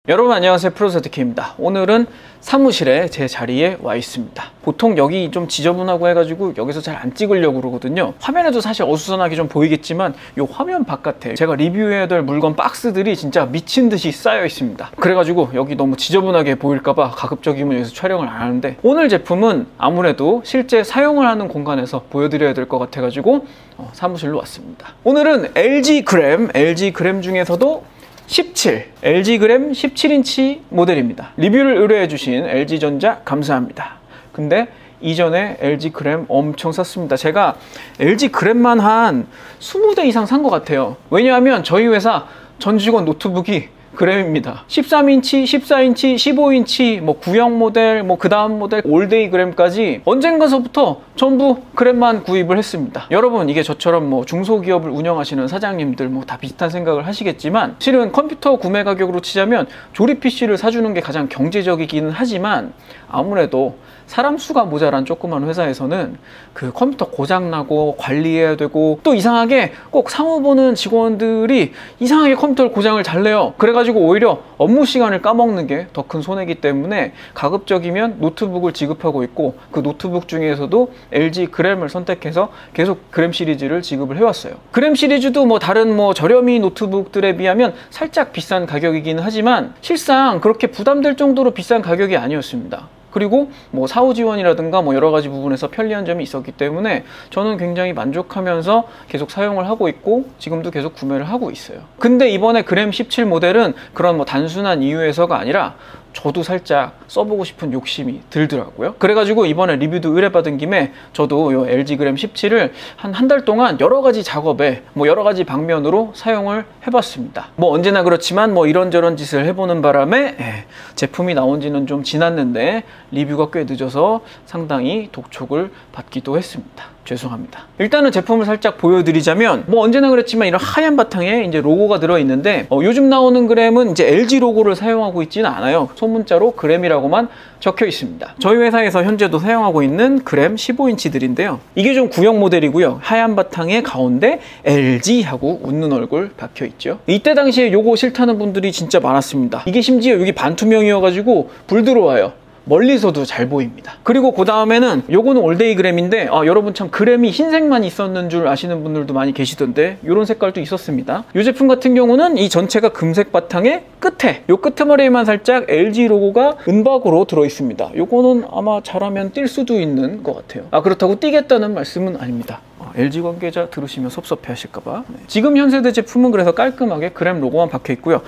여러분 안녕하세요, 프로세트K입니다. 오늘은 사무실에 제 자리에 와 있습니다. 보통 여기 좀 지저분하고 해가지고 여기서 잘 안 찍으려고 그러거든요. 화면에도 사실 어수선하게 좀 보이겠지만 이 화면 바깥에 제가 리뷰해야 될 물건 박스들이 진짜 미친 듯이 쌓여 있습니다. 그래가지고 여기 너무 지저분하게 보일까봐 가급적이면 여기서 촬영을 안 하는데, 오늘 제품은 아무래도 실제 사용을 하는 공간에서 보여드려야 될 것 같아가지고 사무실로 왔습니다. 오늘은 LG 그램 중에서도 17, LG 그램 17인치 모델입니다. 리뷰를 의뢰해주신 LG전자 감사합니다. 근데 이전에 LG 그램 엄청 샀습니다. 제가 LG 그램만 한 20대 이상 산 것 같아요. 왜냐하면 저희 회사 전 직원 노트북이 그램입니다. 13인치, 14인치, 15인치, 뭐 구형 모델, 뭐 그 다음 모델, 올데이 그램까지 언젠가서부터 전부 그램만 구입을 했습니다. 여러분, 이게 저처럼 뭐 중소기업을 운영하시는 사장님들 뭐 다 비슷한 생각을 하시겠지만, 실은 컴퓨터 구매 가격으로 치자면 조립 PC를 사주는 게 가장 경제적이기는 하지만, 아무래도 사람 수가 모자란 조그만 회사에서는 그 컴퓨터 고장나고 관리해야 되고, 또 이상하게 꼭 사무 보는 직원들이 이상하게 컴퓨터를 고장을 잘 내요. 그래가지고 오히려 업무 시간을 까먹는 게 더 큰 손해이기 때문에 가급적이면 노트북을 지급하고 있고, 그 노트북 중에서도 LG 그램을 선택해서 계속 그램 시리즈를 지급을 해왔어요. 그램 시리즈도 뭐 다른 뭐 저렴이 노트북들에 비하면 살짝 비싼 가격이기는 하지만 실상 그렇게 부담될 정도로 비싼 가격이 아니었습니다. 그리고 뭐 사후 지원이라든가 뭐 여러 가지 부분에서 편리한 점이 있었기 때문에 저는 굉장히 만족하면서 계속 사용을 하고 있고, 지금도 계속 구매를 하고 있어요. 근데 이번에 그램 17 모델은 그런 뭐 단순한 이유에서가 아니라 저도 살짝 써보고 싶은 욕심이 들더라고요. 그래가지고 이번에 리뷰도 의뢰받은 김에 저도 이 LG 그램 17을 한 달 동안 여러 가지 작업에 뭐 여러 가지 방면으로 사용을 해봤습니다. 뭐 언제나 그렇지만 뭐 이런저런 짓을 해보는 바람에 제품이 나온 지는 좀 지났는데 리뷰가 꽤 늦어서 상당히 독촉을 받기도 했습니다. 죄송합니다. 일단은 제품을 살짝 보여드리자면, 뭐 언제나 그랬지만 이런 하얀 바탕에 이제 로고가 들어있는데, 요즘 나오는 그램은 이제 LG 로고를 사용하고 있지는 않아요. 소문자로 그램이라고만 적혀 있습니다. 저희 회사에서 현재도 사용하고 있는 그램 15인치들인데요. 이게 좀 구형 모델이고요. 하얀 바탕에 가운데 LG 하고 웃는 얼굴 박혀 있죠. 이때 당시에 요거 싫다는 분들이 진짜 많았습니다. 이게 심지어 여기 반투명이어가지고 불 들어와요. 멀리서도 잘 보입니다. 그리고 그 다음에는 요거는 올데이 그램인데, 여러분 참 그램이 흰색만 있었는 줄 아시는 분들도 많이 계시던데 요런 색깔도 있었습니다. 이 제품 같은 경우는 이 전체가 금색 바탕에 끝에 요 끄트머리에만 살짝 LG 로고가 은박으로 들어있습니다. 요거는 아마 잘하면 뛸 수도 있는 것 같아요. 그렇다고 뛰겠다는 말씀은 아닙니다. LG 관계자 들으시면 섭섭해 하실까봐. 지금 현세대 제품은 그래서 깔끔하게 그램 로고만 박혀 있고요.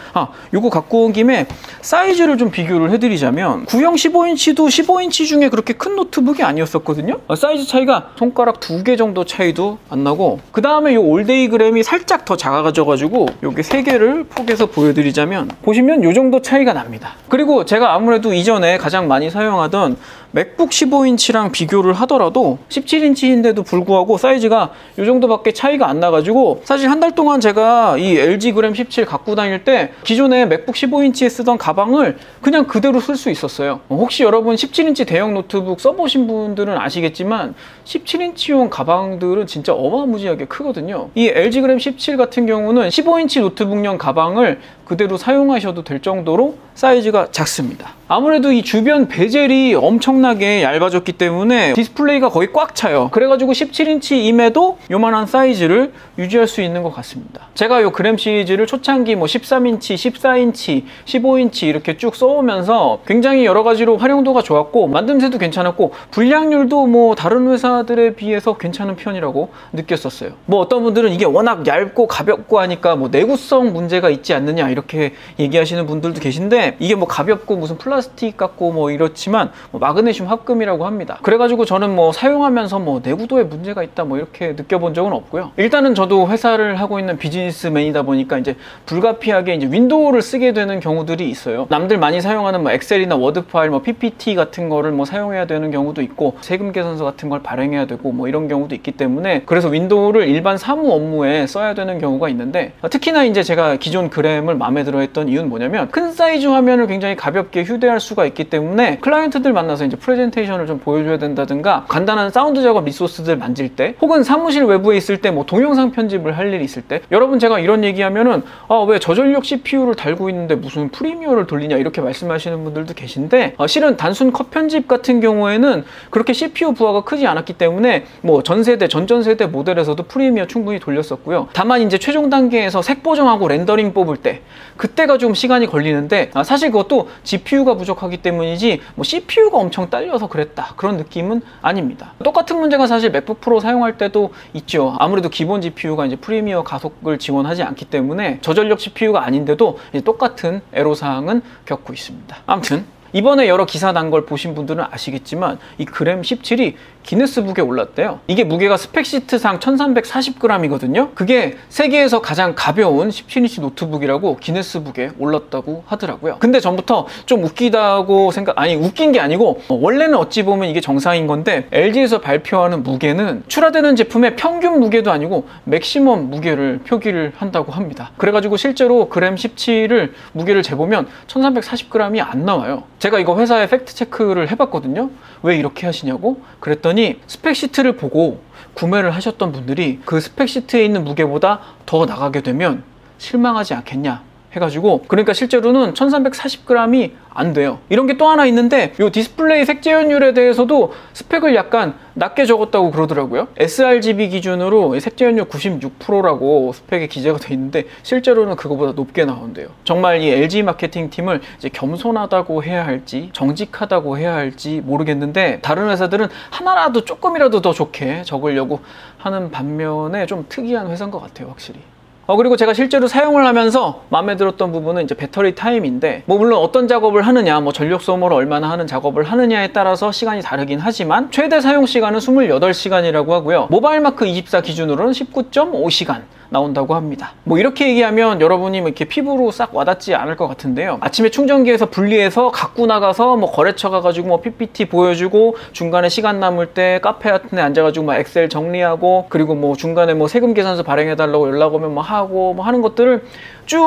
요거 갖고 온 김에 사이즈를 좀 비교를 해드리자면, 구형 15인치도 15인치 중에 그렇게 큰 노트북이 아니었었거든요. 사이즈 차이가 손가락 2개 정도 차이도 안 나고, 그 다음에 요 올데이 그램이 살짝 더 작아져가지고 요게 3개를 포개서 보여드리자면 보시면 요 정도 차이가 납니다. 그리고 제가 아무래도 이전에 가장 많이 사용하던 맥북 15인치랑 비교를 하더라도 17인치인데도 불구하고 사이즈가 이 정도밖에 차이가 안 나가지고, 사실 한 달 동안 제가 이 LG 그램 17 갖고 다닐 때 기존에 맥북 15인치에 쓰던 가방을 그냥 그대로 쓸 수 있었어요. 혹시 여러분 17인치 대형 노트북 써보신 분들은 아시겠지만 17인치용 가방들은 진짜 어마무지하게 크거든요. 이 LG 그램 17 같은 경우는 15인치 노트북용 가방을 그대로 사용하셔도 될 정도로 사이즈가 작습니다. 아무래도 이 주변 베젤이 엄청나게 얇아졌기 때문에 디스플레이가 거의 꽉 차요. 그래가지고 17인치임에도 요만한 사이즈를 유지할 수 있는 것 같습니다. 제가 요 그램 시리즈를 초창기 뭐 13인치, 14인치, 15인치 이렇게 쭉 써오면서 굉장히 여러 가지로 활용도가 좋았고, 만듦새도 괜찮았고, 불량률도 뭐 다른 회사들에 비해서 괜찮은 편이라고 느꼈었어요. 뭐 어떤 분들은 이게 워낙 얇고 가볍고 하니까 뭐 내구성 문제가 있지 않느냐 이렇게 얘기하시는 분들도 계신데, 이게 뭐 가볍고 무슨 플라스틱 같고 뭐 이렇지만 뭐 마그네슘 합금이라고 합니다. 그래가지고 저는 뭐 사용하면서 뭐 내구도에 문제가 있다 뭐 이렇게 느껴본 적은 없고요. 일단은 저도 회사를 하고 있는 비즈니스맨이다 보니까 이제 불가피하게 이제 윈도우를 쓰게 되는 경우들이 있어요. 남들 많이 사용하는 뭐 엑셀이나 워드 파일, 뭐 PPT 같은 거를 뭐 사용해야 되는 경우도 있고, 세금 계산서 같은 걸 발행해야 되고 뭐 이런 경우도 있기 때문에, 그래서 윈도우를 일반 사무 업무에 써야 되는 경우가 있는데, 특히나 이제 제가 기존 그램을 마음에 들어 했던 이유는 뭐냐면 큰 사이즈 화면을 굉장히 가볍게 휴대할 수가 있기 때문에 클라이언트들 만나서 이제 프레젠테이션을 좀 보여줘야 된다든가 간단한 사운드 작업 리소스들 만질 때 혹은 사무실 외부에 있을 때 뭐 동영상 편집을 할 일이 있을 때 여러분 제가 이런 얘기하면은 왜 저전력 CPU를 달고 있는데 무슨 프리미어를 돌리냐 이렇게 말씀하시는 분들도 계신데 실은 단순 컷 편집 같은 경우에는 그렇게 CPU 부하가 크지 않았기 때문에 뭐 전세대, 전전세대 모델에서도 프리미어 충분히 돌렸었고요. 다만 이제 최종 단계에서 색 보정하고 렌더링 뽑을 때 그때가 좀 시간이 걸리는데 사실 그것도 GPU가 부족하기 때문이지 뭐 CPU가 엄청 딸려서 그랬다 그런 느낌은 아닙니다. 똑같은 문제가 사실 맥북 프로 사용할 때도 있죠. 아무래도 기본 GPU가 이제 프리미어 가속을 지원하지 않기 때문에 저전력 CPU가 아닌데도 이제 똑같은 애로사항은 겪고 있습니다. 아무튼 이번에 여러 기사 난 걸 보신 분들은 아시겠지만 이 그램 17이 기네스북에 올랐대요. 이게 무게가 스펙시트상 1340g이거든요. 그게 세계에서 가장 가벼운 17인치 노트북이라고 기네스북에 올랐다고 하더라고요. 근데 전부터 좀 웃기다고 웃긴 게 아니고 원래는 어찌 보면 이게 정상인 건데 LG에서 발표하는 무게는 출하되는 제품의 평균 무게도 아니고 맥시멈 무게를 표기를 한다고 합니다. 그래가지고 실제로 그램 17을 무게를 재보면 1340g이 안 나와요. 제가 이거 회사에 팩트 체크를 해봤거든요. 왜 이렇게 하시냐고? 그랬더니 스펙시트를 보고 구매를 하셨던 분들이 그 스펙시트에 있는 무게보다 더 나가게 되면 실망하지 않겠냐 해가지고 그러니까 실제로는 1340g이 안 돼요. 이런 게 또 하나 있는데 이 디스플레이 색재현율에 대해서도 스펙을 약간 낮게 적었다고 그러더라고요. sRGB 기준으로 색재현율 96%라고 스펙에 기재가 돼 있는데 실제로는 그거보다 높게 나온대요. 정말 이 LG 마케팅 팀을 이제 겸손하다고 해야 할지 정직하다고 해야 할지 모르겠는데 다른 회사들은 하나라도 조금이라도 더 좋게 적으려고 하는 반면에 좀 특이한 회사인 것 같아요, 확실히. 그리고 제가 실제로 사용을 하면서 마음에 들었던 부분은 이제 배터리 타임인데 뭐 물론 어떤 작업을 하느냐 뭐 전력 소모를 얼마나 하는 작업을 하느냐에 따라서 시간이 다르긴 하지만 최대 사용 시간은 28시간이라고 하고요. 모바일마크 24 기준으로는 19.5시간 나온다고 합니다. 뭐 이렇게 얘기하면 여러분이 이렇게 피부로 싹 와닿지 않을 것 같은데요. 아침에 충전기에서 분리해서 갖고 나가서 뭐 거래처 가가지고 뭐 PPT 보여주고 중간에 시간 남을 때 카페 같은 데 앉아가지고 막 엑셀 정리하고 그리고 뭐 중간에 뭐 세금 계산서 발행해달라고 연락 오면 뭐 하고 뭐 하는 것들을 쭉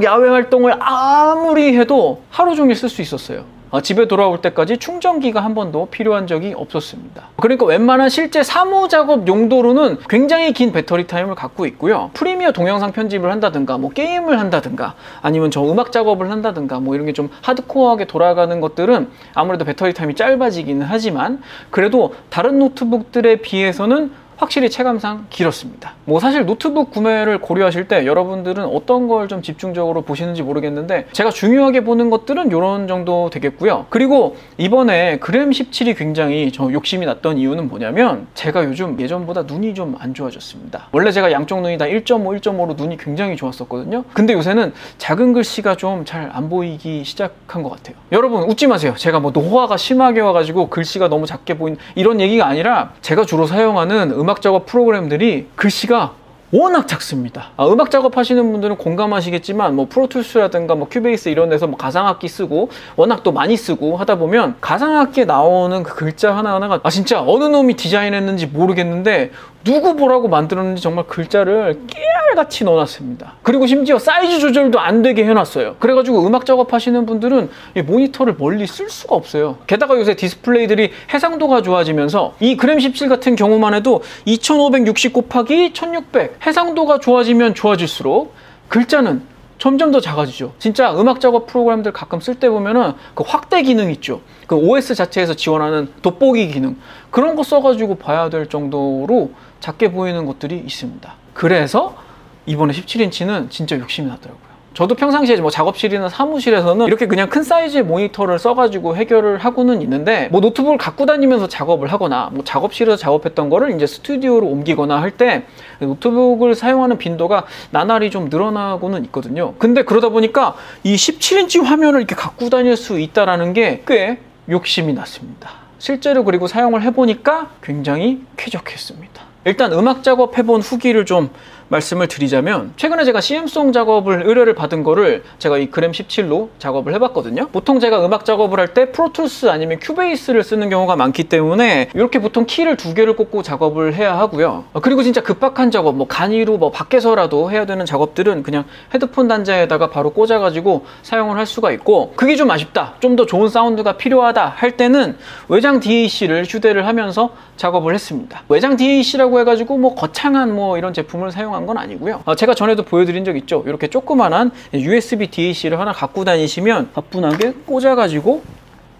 야외 활동을 아무리 해도 하루 종일 쓸 수 있었어요. 집에 돌아올 때까지 충전기가 한 번도 필요한 적이 없었습니다. 그러니까 웬만한 실제 사무 작업 용도로는 굉장히 긴 배터리 타임을 갖고 있고요. 프리미어 동영상 편집을 한다든가 뭐 게임을 한다든가 아니면 저 음악 작업을 한다든가 뭐 이런 게 좀 하드코어하게 돌아가는 것들은 아무래도 배터리 타임이 짧아지기는 하지만 그래도 다른 노트북들에 비해서는 확실히 체감상 길었습니다. 뭐 사실 노트북 구매를 고려하실 때 여러분들은 어떤 걸 좀 집중적으로 보시는지 모르겠는데 제가 중요하게 보는 것들은 이런 정도 되겠고요. 그리고 이번에 그램 17이 굉장히 저 욕심이 났던 이유는 뭐냐면 제가 요즘 예전보다 눈이 좀 안 좋아졌습니다. 원래 제가 양쪽 눈이 다 1.5, 1.5로 눈이 굉장히 좋았었거든요. 근데 요새는 작은 글씨가 좀 잘 안 보이기 시작한 것 같아요. 여러분 웃지 마세요. 제가 뭐 노화가 심하게 와가지고 글씨가 너무 작게 보인 이런 얘기가 아니라 제가 주로 사용하는 음악 작업 프로그램들이 글씨가 워낙 작습니다. 음악 작업 하시는 분들은 공감하시겠지만 뭐 프로툴스라든가 뭐 큐베이스 이런 데서 뭐 가상악기 쓰고 워낙 또 많이 쓰고 하다 보면 가상악기에 나오는 그 글자 하나하나가 진짜 어느 놈이 디자인했는지 모르겠는데 누구 보라고 만들었는지 정말 글자를 깨알같이 넣어놨습니다. 그리고 심지어 사이즈 조절도 안 되게 해놨어요. 그래가지고 음악 작업하시는 분들은 이 모니터를 멀리 쓸 수가 없어요. 게다가 요새 디스플레이들이 해상도가 좋아지면서 이 그램 17 같은 경우만 해도 2560 곱하기 1600 해상도가 좋아지면 좋아질수록 글자는 점점 더 작아지죠. 진짜 음악 작업 프로그램들 가끔 쓸 때 보면은 그 확대 기능 있죠. 그 OS 자체에서 지원하는 돋보기 기능 그런 거 써가지고 봐야 될 정도로 작게 보이는 것들이 있습니다. 그래서 이번에 17인치는 진짜 욕심이 나더라고요. 저도 평상시에 뭐 작업실이나 사무실에서는 이렇게 그냥 큰 사이즈의 모니터를 써가지고 해결을 하고는 있는데 뭐 노트북을 갖고 다니면서 작업을 하거나 뭐 작업실에서 작업했던 거를 이제 스튜디오로 옮기거나 할 때 노트북을 사용하는 빈도가 나날이 좀 늘어나고는 있거든요. 근데 그러다 보니까 이 17인치 화면을 이렇게 갖고 다닐 수 있다라는 게 꽤 욕심이 났습니다. 실제로 그리고 사용을 해보니까 굉장히 쾌적했습니다. 일단 음악 작업 해본 후기를 좀 말씀을 드리자면 최근에 제가 CM송 작업을 의뢰를 받은 거를 제가 이 그램 17로 작업을 해봤거든요. 보통 제가 음악 작업을 할 때 프로툴스 아니면 큐베이스를 쓰는 경우가 많기 때문에 이렇게 보통 키를 2개를 꽂고 작업을 해야 하고요. 그리고 진짜 급박한 작업, 뭐 간이로 뭐 밖에서라도 해야 되는 작업들은 그냥 헤드폰 단자에다가 바로 꽂아가지고 사용을 할 수가 있고, 그게 좀 아쉽다, 좀 더 좋은 사운드가 필요하다 할 때는 외장 DAC를 휴대를 하면서 작업을 했습니다. 외장 DAC라고 해가지고 뭐 거창한 뭐 이런 제품을 사용한 건 아니고요. 제가 전에도 보여드린 적 있죠. 이렇게 조그만한 USB DAC를 하나 갖고 다니시면 가뿐하게 꽂아가지고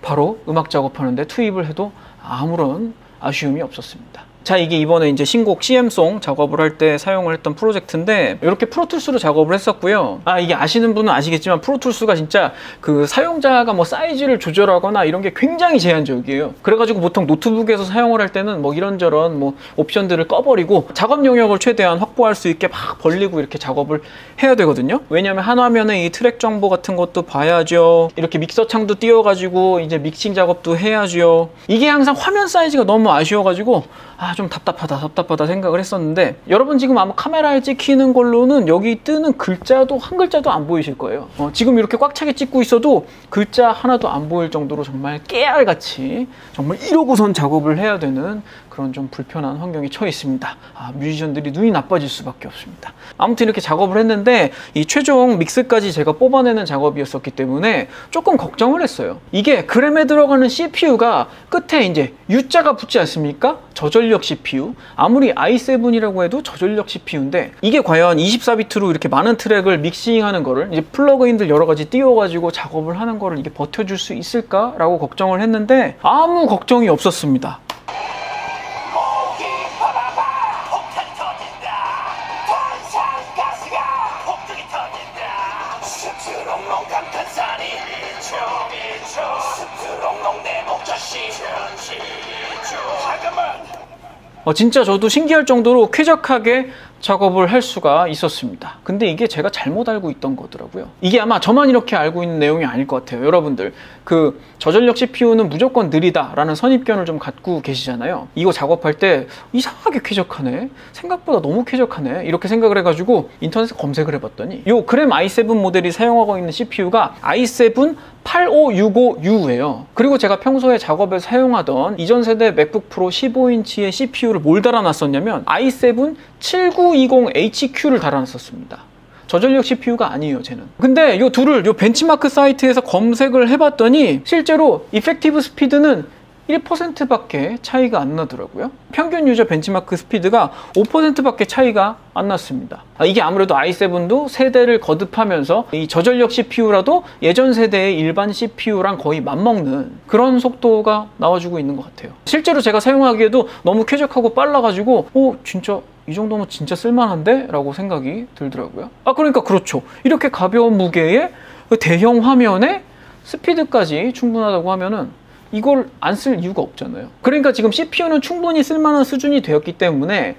바로 음악 작업하는데 투입을 해도 아무런 아쉬움이 없었습니다. 자, 이게 이번에 이제 신곡 CM송 작업을 할 때 사용을 했던 프로젝트인데 이렇게 프로툴스로 작업을 했었고요. 이게 아시는 분은 아시겠지만 프로툴스가 진짜 그 사용자가 뭐 사이즈를 조절하거나 이런 게 굉장히 제한적이에요. 그래가지고 보통 노트북에서 사용을 할 때는 뭐 이런저런 뭐 옵션들을 꺼버리고 작업 영역을 최대한 확보할 수 있게 막 벌리고 이렇게 작업을 해야 되거든요. 왜냐면 한 화면에 이 트랙 정보 같은 것도 봐야죠. 이렇게 믹서 창도 띄워가지고 이제 믹싱 작업도 해야죠. 이게 항상 화면 사이즈가 너무 아쉬워가지고 좀 답답하다 생각을 했었는데, 여러분 지금 아마 카메라에 찍히는 걸로는 여기 뜨는 글자도 한 글자도 안 보이실 거예요. 지금 이렇게 꽉 차게 찍고 있어도 글자 하나도 안 보일 정도로 정말 깨알같이 정말 이러고선 작업을 해야 되는 그런 좀 불편한 환경에 처해 있습니다. 뮤지션들이 눈이 나빠질 수밖에 없습니다. 아무튼 이렇게 작업을 했는데 이 최종 믹스까지 제가 뽑아내는 작업이었었기 때문에 조금 걱정을 했어요. 이게 그램에 들어가는 CPU가 끝에 이제 U자가 붙지 않습니까? 저전력 CPU. 아무리 i7이라고 해도 저전력 CPU인데 이게 과연 24비트로 이렇게 많은 트랙을 믹싱하는 거를 이제 플러그인들 여러 가지 띄워가지고 작업을 하는 거를 이게 버텨줄 수 있을까라고 걱정을 했는데 아무 걱정이 없었습니다. 진짜 저도 신기할 정도로 쾌적하게 작업을 할 수가 있었습니다. 근데 이게 제가 잘못 알고 있던 거더라고요. 이게 아마 저만 이렇게 알고 있는 내용이 아닐 것 같아요. 여러분들 그 저전력 CPU는 무조건 느리다라는 선입견을 좀 갖고 계시잖아요. 이거 작업할 때 이상하게 쾌적하네, 생각보다 너무 쾌적하네, 이렇게 생각을 해가지고 인터넷에 검색을 해봤더니 요 그램 i7 모델이 사용하고 있는 CPU가 i7 8565U예요. 그리고 제가 평소에 작업에 사용하던 이전 세대 맥북 프로 15인치의 CPU를 뭘 달아놨었냐면 i7 7920HQ를 달아놨었습니다. 저전력 CPU가 아니에요, 쟤는. 근데 요 둘을 요 벤치마크 사이트에서 검색을 해봤더니 실제로 이펙티브 스피드는 1%밖에 차이가 안 나더라고요. 평균 유저 벤치마크 스피드가 5%밖에 차이가 안 났습니다. 이게 아무래도 i7도 세대를 거듭하면서 이 저전력 CPU라도 예전 세대의 일반 CPU랑 거의 맞먹는 그런 속도가 나와주고 있는 것 같아요. 실제로 제가 사용하기에도 너무 쾌적하고 빨라가지고 진짜 이 정도면 진짜 쓸만한데? 라고 생각이 들더라고요. 그러니까 그렇죠. 이렇게 가벼운 무게에 대형 화면에 스피드까지 충분하다고 하면은 이걸 안 쓸 이유가 없잖아요. 그러니까 지금 CPU는 충분히 쓸만한 수준이 되었기 때문에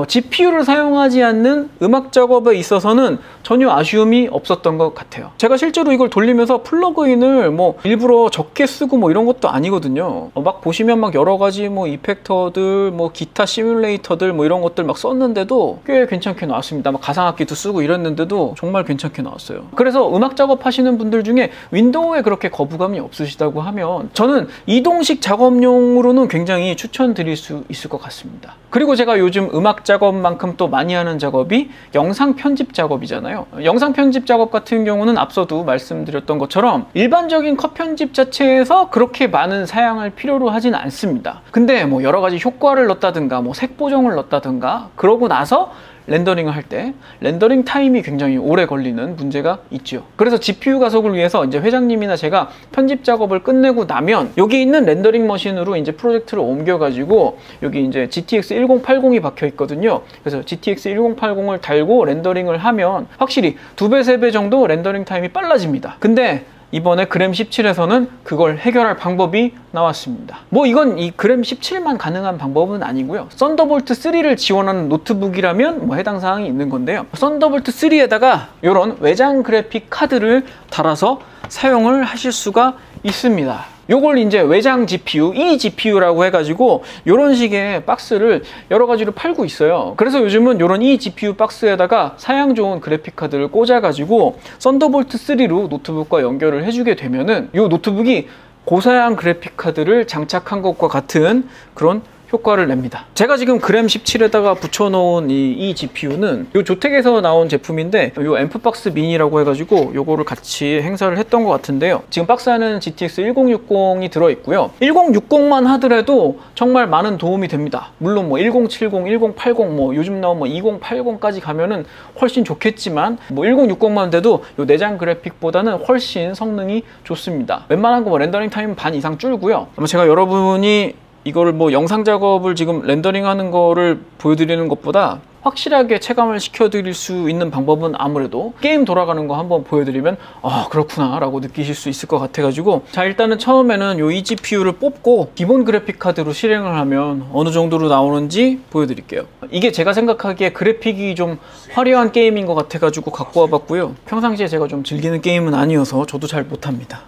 GPU를 사용하지 않는 음악 작업에 있어서는 전혀 아쉬움이 없었던 것 같아요. 제가 실제로 이걸 돌리면서 플러그인을 뭐 일부러 적게 쓰고 뭐 이런 것도 아니거든요. 막 보시면 막 여러 가지 뭐 이펙터들, 뭐 기타 시뮬레이터들 뭐 이런 것들 막 썼는데도 꽤 괜찮게 나왔습니다. 막 가상악기도 쓰고 이랬는데도 정말 괜찮게 나왔어요. 그래서 음악 작업하시는 분들 중에 윈도우에 그렇게 거부감이 없으시다고 하면 저는 이동식 작업용으로는 굉장히 추천드릴 수 있을 것 같습니다. 그리고 제가 요즘 음악 작업만큼 또 많이 하는 작업이 영상 편집 작업이잖아요. 영상 편집 작업 같은 경우는 앞서도 말씀드렸던 것처럼 일반적인 컷 편집 자체에서 그렇게 많은 사양을 필요로 하진 않습니다. 근데 뭐 여러 가지 효과를 넣었다든가 뭐 색 보정을 넣었다든가 그러고 나서 렌더링을 할 때 렌더링 타임이 굉장히 오래 걸리는 문제가 있죠. 그래서 GPU 가속을 위해서 이제 회장님이나 제가 편집 작업을 끝내고 나면 여기 있는 렌더링 머신으로 이제 프로젝트를 옮겨가지고 여기 이제 GTX 1080이 박혀 있거든요. 그래서 GTX 1080을 달고 렌더링을 하면 확실히 2배, 3배 정도 렌더링 타임이 빨라집니다. 근데 이번에 그램 17에서는 그걸 해결할 방법이 나왔습니다. 뭐 이건 이 그램 17만 가능한 방법은 아니고요. 썬더볼트 3를 지원하는 노트북이라면 뭐 해당 사항이 있는 건데요. 썬더볼트 3에다가 이런 외장 그래픽 카드를 달아서 사용을 하실 수가 있습니다. 요걸 이제 외장 GPU, eGPU라고 해가지고 이런 식의 박스를 여러 가지로 팔고 있어요. 그래서 요즘은 이런 eGPU 박스에다가 사양 좋은 그래픽 카드를 꽂아가지고 썬더볼트 3로 노트북과 연결을 해주게 되면은 이 노트북이 고사양 그래픽 카드를 장착한 것과 같은 그런 효과를 냅니다. 제가 지금 그램 17에다가 붙여놓은 이 GPU는 이 조텍에서 나온 제품인데 이 앰프박스 미니라고 해가지고 요거를 같이 행사를 했던 것 같은데요. 지금 박스 안에는 GTX 1060이 들어있고요. 1060만 하더라도 정말 많은 도움이 됩니다. 물론 뭐 1070, 1080, 뭐 요즘 나온 뭐 2080까지 가면은 훨씬 좋겠지만 뭐 1060만 돼도 이 내장 그래픽보다는 훨씬 성능이 좋습니다. 웬만한 거 뭐 렌더링 타임은 반 이상 줄고요. 아마 제가 여러분이 이거를 뭐 영상 작업을 지금 렌더링 하는 거를 보여드리는 것보다 확실하게 체감을 시켜드릴 수 있는 방법은 아무래도 게임 돌아가는 거 한번 보여드리면 아 그렇구나 라고 느끼실 수 있을 것 같아가지고 자 일단은 처음에는 요 eGPU를 뽑고 기본 그래픽 카드로 실행을 하면 어느 정도로 나오는지 보여드릴게요. 이게 제가 생각하기에 그래픽이 좀 화려한 게임인 것 같아가지고 갖고 와봤고요. 평상시에 제가 좀 즐기는 게임은 아니어서 저도 잘 못합니다.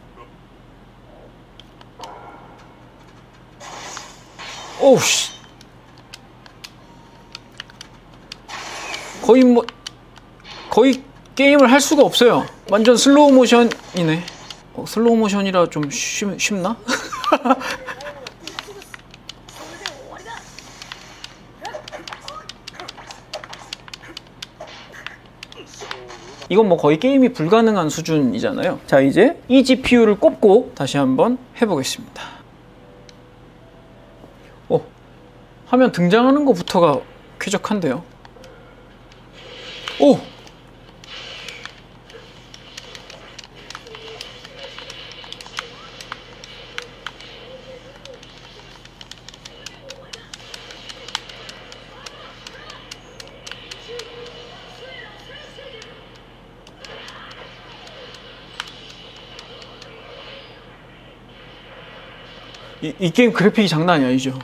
오우씨 거의 게임을 할 수가 없어요. 완전 슬로우 모션이네. 슬로우 모션이라 좀 쉽나? 이건 뭐 거의 게임이 불가능한 수준이잖아요. 자 이제 이 GPU를 꼽고 다시 한번 해보겠습니다. 화면 등장하는 것부터가 쾌적한데요. 오! 이 게임 그래픽이 장난이 아니죠.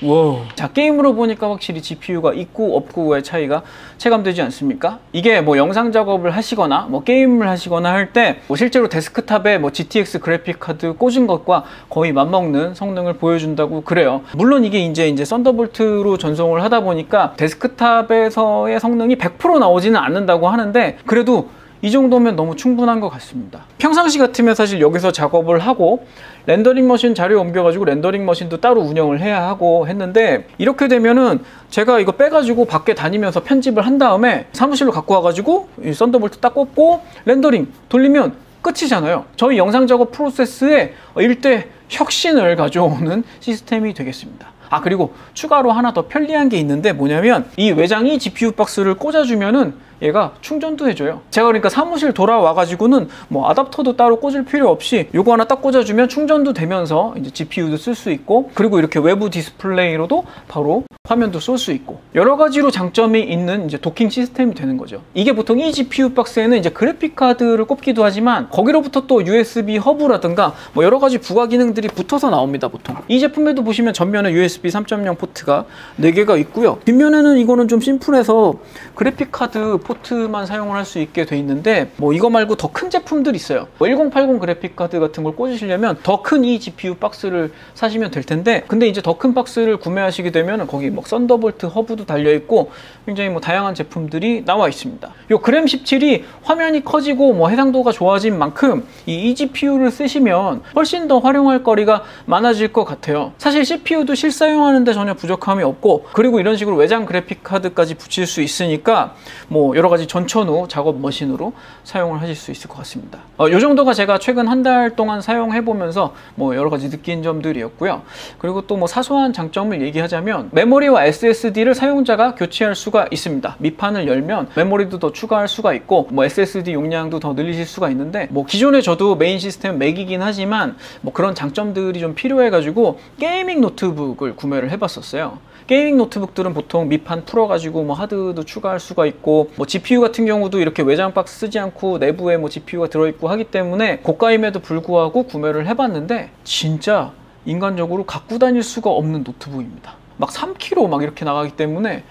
와우. 자 게임으로 보니까 확실히 GPU가 있고 없고의 차이가 체감되지 않습니까? 이게 뭐 영상 작업을 하시거나 뭐 게임을 하시거나 할 때 뭐 실제로 데스크탑에 뭐 GTX 그래픽 카드 꽂은 것과 거의 맞먹는 성능을 보여준다고 그래요. 물론 이게 이제 썬더볼트로 전송을 하다 보니까 데스크탑에서의 성능이 100% 나오지는 않는다고 하는데 그래도 이 정도면 너무 충분한 것 같습니다. 평상시 같으면 사실 여기서 작업을 하고 렌더링 머신 자료에 옮겨가지고 렌더링 머신도 따로 운영을 해야 하고 했는데 이렇게 되면은 제가 이거 빼가지고 밖에 다니면서 편집을 한 다음에 사무실로 갖고 와가지고 이 썬더볼트 딱 꽂고 렌더링 돌리면 끝이잖아요. 저희 영상 작업 프로세스에 일대 혁신을 가져오는 시스템이 되겠습니다. 아 그리고 추가로 하나 더 편리한 게 있는데 뭐냐면 이 외장이 GPU 박스를 꽂아주면은 얘가 충전도 해줘요. 제가 그러니까 사무실 돌아와 가지고는 뭐 아답터도 따로 꽂을 필요 없이 요거 하나 딱 꽂아주면 충전도 되면서 이제 GPU도 쓸 수 있고 그리고 이렇게 외부 디스플레이로도 바로 화면도 쏠 수 있고 여러 가지로 장점이 있는 이제 도킹 시스템이 되는 거죠. 이게 보통 이 GPU 박스에는 이제 그래픽 카드를 꼽기도 하지만 거기로부터 또 USB 허브라든가 뭐 여러 가지 부가 기능들이 붙어서 나옵니다. 보통 이 제품에도 보시면 전면에 USB 3.0 포트가 4개가 있고요. 뒷면에는 이거는 좀 심플해서 그래픽 카드 포트만 사용을 할 수 있게 돼 있는데 뭐 이거 말고 더 큰 제품들이 있어요. 뭐 1080 그래픽 카드 같은 걸 꽂으시려면 더 큰 이 GPU 박스를 사시면 될 텐데 근데 이제 더 큰 박스를 구매하시게 되면 거기 뭐 썬더볼트 허브도 달려 있고 굉장히 뭐 다양한 제품들이 나와 있습니다. 요 그램 17이 화면이 커지고 뭐 해상도가 좋아진 만큼 이 eGPU를 쓰시면 훨씬 더 활용할 거리가 많아질 것 같아요. 사실 CPU도 실사용하는데 전혀 부족함이 없고 그리고 이런 식으로 외장 그래픽 카드까지 붙일 수 있으니까 뭐 여러 가지 전천후 작업 머신으로 사용을 하실 수 있을 것 같습니다. 요 정도가 제가 최근 한 달 동안 사용해 보면서 뭐 여러 가지 느낀 점들이었고요. 그리고 또 뭐 사소한 장점을 얘기하자면 메모리와 SSD를 사용자가 교체할 수가 있습니다. 밑판을 열면 메모리도 더 추가할 수가 있고 뭐 SSD 용량도 더 늘리실 수가 있는데 뭐 기존에 저도 메인 시스템 맥이긴 하지만 뭐 그런 장점들이 좀 필요해 가지고 게이밍 노트북을 구매를 해봤었어요. 게이밍 노트북들은 보통 밑판 풀어가지고 뭐 하드도 추가할 수가 있고 뭐 GPU 같은 경우도 이렇게 외장 박스 쓰지 않고 내부에 뭐 GPU가 들어있고 하기 때문에 고가임에도 불구하고 구매를 해봤는데 진짜 인간적으로 갖고 다닐 수가 없는 노트북입니다. 막 3kg 막 이렇게 나가기 때문에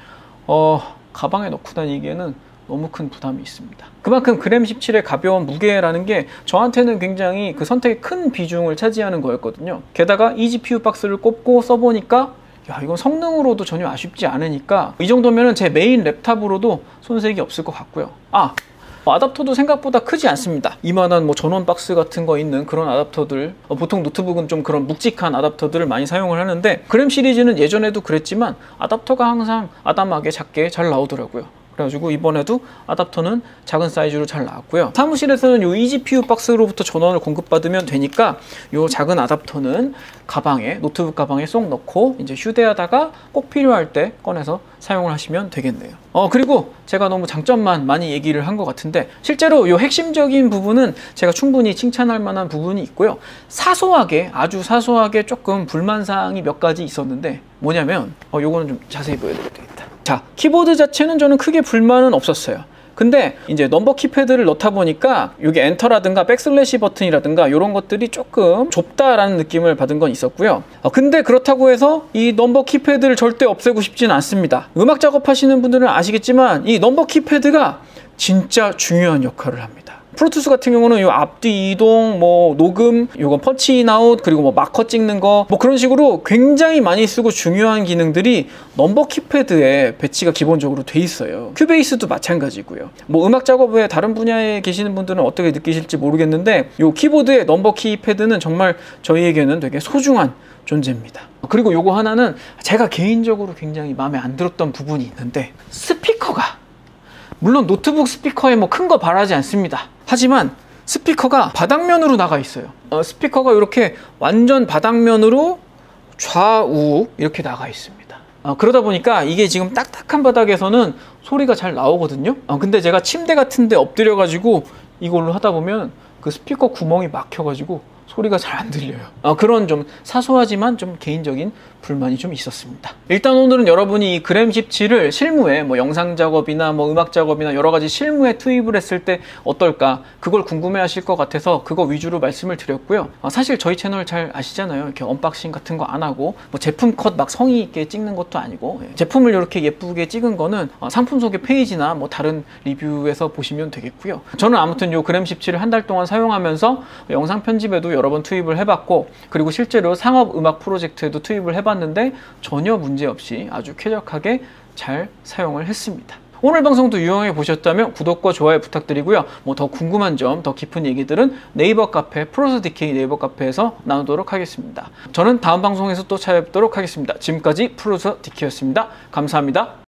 가방에 넣고 다니기에는 너무 큰 부담이 있습니다. 그만큼 그램 17의 가벼운 무게라는 게 저한테는 굉장히 그 선택에 큰 비중을 차지하는 거였거든요. 게다가 이 GPU 박스를 꼽고 써보니까 야, 이건 성능으로도 전혀 아쉽지 않으니까 이 정도면 제 메인 랩탑으로도 손색이 없을 것 같고요. 아답터도 생각보다 크지 않습니다. 이만한 뭐 전원 박스 같은 거 있는 그런 아답터들, 보통 노트북은 좀 그런 묵직한 아답터들을 많이 사용을 하는데 그램 시리즈는 예전에도 그랬지만 아답터가 항상 아담하게 작게 잘 나오더라고요. 그래가지고 이번에도 아답터는 작은 사이즈로 잘 나왔고요. 사무실에서는 이 eGPU 박스로부터 전원을 공급받으면 되니까 이 작은 아답터는 가방에, 노트북 가방에 쏙 넣고 이제 휴대하다가 꼭 필요할 때 꺼내서 사용을 하시면 되겠네요. 그리고 제가 너무 장점만 많이 얘기를 한 것 같은데 실제로 이 핵심적인 부분은 제가 충분히 칭찬할 만한 부분이 있고요. 사소하게, 아주 사소하게 조금 불만사항이 몇 가지 있었는데 뭐냐면 요거는 좀 자세히 보여드려야 되겠다. 자, 키보드 자체는 저는 크게 불만은 없었어요. 근데 이제 넘버 키패드를 넣다 보니까 여기 엔터라든가 백슬래시 버튼이라든가 이런 것들이 조금 좁다라는 느낌을 받은 건 있었고요. 근데 그렇다고 해서 이 넘버 키패드를 절대 없애고 싶지는 않습니다. 음악 작업하시는 분들은 아시겠지만 이 넘버 키패드가 진짜 중요한 역할을 합니다. 프로투스 같은 경우는 요 앞뒤 이동, 뭐 녹음, 요건 펀치 인아웃, 그리고 뭐 마커 찍는 거, 뭐 그런 식으로 굉장히 많이 쓰고 중요한 기능들이 넘버 키패드에 배치가 기본적으로 돼 있어요. 큐베이스도 마찬가지고요. 뭐 음악 작업에 다른 분야에 계시는 분들은 어떻게 느끼실지 모르겠는데 요 키보드의 넘버 키패드는 정말 저희에게는 되게 소중한 존재입니다. 그리고 요거 하나는 제가 개인적으로 굉장히 마음에 안 들었던 부분이 있는데 스피커가, 물론 노트북 스피커에 뭐 큰 거 바라지 않습니다. 하지만 스피커가 바닥면으로 나가 있어요. 스피커가 이렇게 완전 바닥면으로 좌우 이렇게 나가 있습니다. 그러다 보니까 이게 지금 딱딱한 바닥에서는 소리가 잘 나오거든요. 근데 제가 침대 같은 데 엎드려 가지고 이걸로 하다 보면 그 스피커 구멍이 막혀 가지고 소리가 잘 안 들려요. 그런 좀 사소하지만 좀 개인적인 불만이 좀 있었습니다. 일단 오늘은 여러분이 이 그램 17을 실무에 뭐 영상 작업이나 뭐 음악 작업이나 여러 가지 실무에 투입을 했을 때 어떨까, 그걸 궁금해 하실 것 같아서 그거 위주로 말씀을 드렸고요. 사실 저희 채널 잘 아시잖아요. 이렇게 언박싱 같은 거 안 하고 뭐 제품 컷 막 성의 있게 찍는 것도 아니고, 제품을 이렇게 예쁘게 찍은 거는 상품 소개 페이지나 뭐 다른 리뷰에서 보시면 되겠고요. 저는 아무튼 요 그램 17을 한 달 동안 사용하면서 영상 편집에도 여러 번 투입을 해봤고, 그리고 실제로 상업 음악 프로젝트에도 투입을 해봤는데 전혀 문제없이 아주 쾌적하게 잘 사용을 했습니다. 오늘 방송도 유용하게 보셨다면 구독과 좋아요 부탁드리고요. 뭐 더 궁금한 점, 더 깊은 얘기들은 네이버 카페, 프로스DK 네이버 카페에서 나누도록 하겠습니다. 저는 다음 방송에서 또 찾아뵙도록 하겠습니다. 지금까지 프로스DK였습니다. 감사합니다.